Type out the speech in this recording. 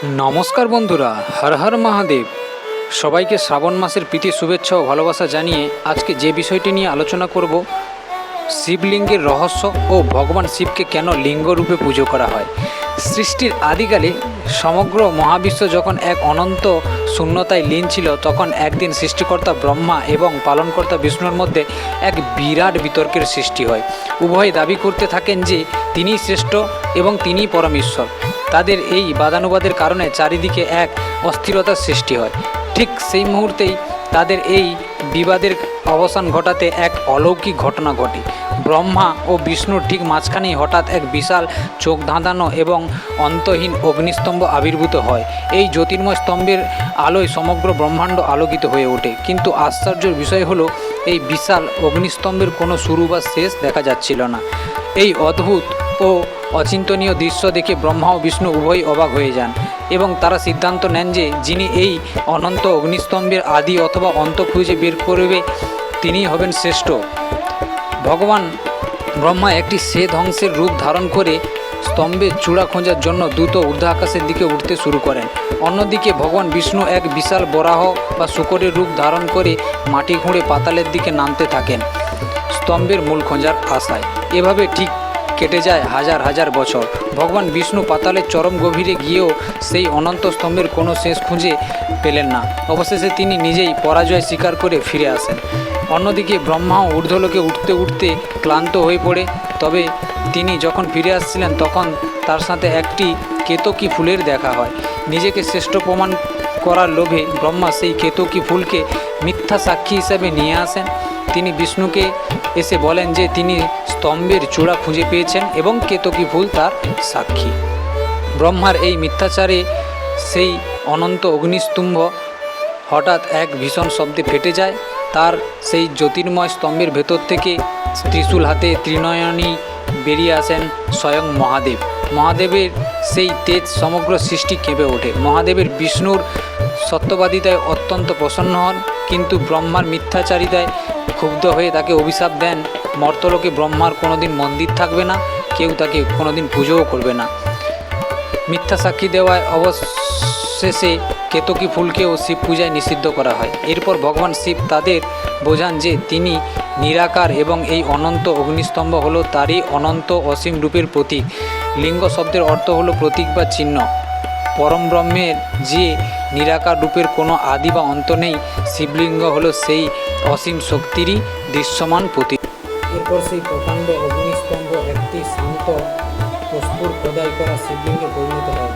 নমস্কার বন্ধুরা, হর হর মহাদেব। সবাইকে শ্রাবণ মাসের প্রীতি শুভেচ্ছা ও ভালোবাসা জানিয়ে আজকে যে বিষয়টি নিয়ে আলোচনা করব, শিবলিঙ্গের রহস্য ও ভগবান শিবকে কেন লিঙ্গ রূপে পুজো করা হয়। সৃষ্টির আদিকালে সমগ্র মহাবিশ্ব যখন এক অনন্ত শূন্যতায় লীন ছিল, তখন একদিন সৃষ্টিকর্তা ব্রহ্মা এবং পালনকর্তা বিষ্ণুর মধ্যে এক বিরাট বিতর্কের সৃষ্টি হয়। উভয়ে দাবি করতে থাকেন যে তিনিই শ্রেষ্ঠ এবং তিনিই পরমেশ্বর। তাদের এই বাদানুবাদের কারণে চারিদিকে এক অস্থিরতার সৃষ্টি হয়। ঠিক সেই মুহূর্তেই তাদের এই বিবাদের অবসান ঘটাতে এক অলৌকিক ঘটনা ঘটে। ব্রহ্মা ও বিষ্ণুর ঠিক মাঝখানেই হঠাৎ এক বিশাল চোখ ধাঁধানো এবং অন্তহীন অগ্নিস্তম্ভ আবির্ভূত হয়। এই জ্যোতির্ময় স্তম্ভের আলোয় সমগ্র ব্রহ্মাণ্ড আলোকিত হয়ে ওঠে। কিন্তু আশ্চর্যের বিষয় হলো, এই বিশাল অগ্নিস্তম্ভের কোনো শুরু বা শেষ দেখা যাচ্ছিল না। এই অদ্ভুত ও অচিন্তনীয় দৃশ্য দেখে ব্রহ্মা ও বিষ্ণু উভয়ই অবাক হয়ে যান এবং তারা সিদ্ধান্ত নেন যে যিনি এই অনন্ত অগ্নিস্তম্ভের আদি অথবা অন্ত খুঁজে বের করবে, তিনিই হবেন শ্রেষ্ঠ। ভগবান ব্রহ্মা একটি শ্বেত হংসের রূপ ধারণ করে স্তম্ভের চূড়া খোঁজার জন্য দ্রুত ঊর্ধ্ব আকাশের দিকে উঠতে শুরু করেন। অন্যদিকে ভগবান বিষ্ণু এক বিশাল বরাহ বা শূকরের রূপ ধারণ করে মাটি খুঁড়ে পাতালের দিকে নামতে থাকেন স্তম্ভের মূল খোঁজার আশায়। এভাবে ঠিক কেটে যায় হাজার হাজার বছর। ভগবান বিষ্ণু পাতালের চরম গভীরে গিয়েও সেই অনন্ত স্তম্ভের কোনো শেষ খুঁজে পেলেন না। অবশেষে তিনি নিজেই পরাজয় স্বীকার করে ফিরে আসেন। অন্যদিকে ব্রহ্মাও ঊর্ধ্বলোকে উঠতে উঠতে ক্লান্ত হয়ে পড়ে। তবে তিনি যখন ফিরে আসছিলেন, তখন তার সাথে একটি কেতকী ফুলের দেখা হয়। নিজেকে শ্রেষ্ঠ প্রমাণ করার লোভে ব্রহ্মা সেই কেতকী ফুলকে মিথ্যা সাক্ষী হিসাবে নিয়ে আসেন। তিনি বিষ্ণুকে এসে বলেন যে তিনি স্তম্ভের চূড়া খুঁজে পেয়েছেন এবং কেতকী ফুল তার সাক্ষী। ব্রহ্মার এই মিথ্যাচারে সেই অনন্ত অগ্নিস্তম্ভ হঠাৎ এক ভীষণ শব্দে ফেটে যায়। তার সেই জ্যোতির্ময় স্তম্ভের ভেতর থেকে ত্রিশূল হাতে ত্রিনয়নী বেরিয়ে আসেন স্বয়ং মহাদেব। মহাদেবের সেই তেজ সমগ্র সৃষ্টি কেঁপে ওঠে। মহাদেবের বিষ্ণুর সত্যবাদিতায় অত্যন্ত প্রসন্ন হন, কিন্তু ব্রহ্মার মিথ্যাচারিতায় ক্ষুব্ধ হয়ে তাকে অভিশাপ দেন। মর্তলোকে ব্রহ্মার কোনোদিন মন্দির থাকবে না, কেউ তাকে কোনোদিন পুজোও করবে না। মিথ্যা সাক্ষী দেওয়ায় অবশেষে কেতকী ফুলকেও শিব পূজায় নিষিদ্ধ করা হয়। এরপর ভগবান শিব তাদের বোঝান যে তিনি নিরাকার এবং এই অনন্ত অগ্নিস্তম্ভ হলো তারই অনন্ত অসীম রূপের প্রতীক। লিঙ্গ শব্দের অর্থ হলো প্রতীক বা চিহ্ন। পরম ব্রহ্মের যে নিরাকার রূপের কোনো আদি বা অন্ত নেই, শিবলিঙ্গ হলো সেই অসীম শক্তিরই দৃশ্যমান প্রতীক। এরপর সেই প্রকাণ্ড অগ্নিস্তম্ভ একটি শান্ত প্রস্ফুর খোদাই করা শিবলিঙ্গে পরিণত হয়।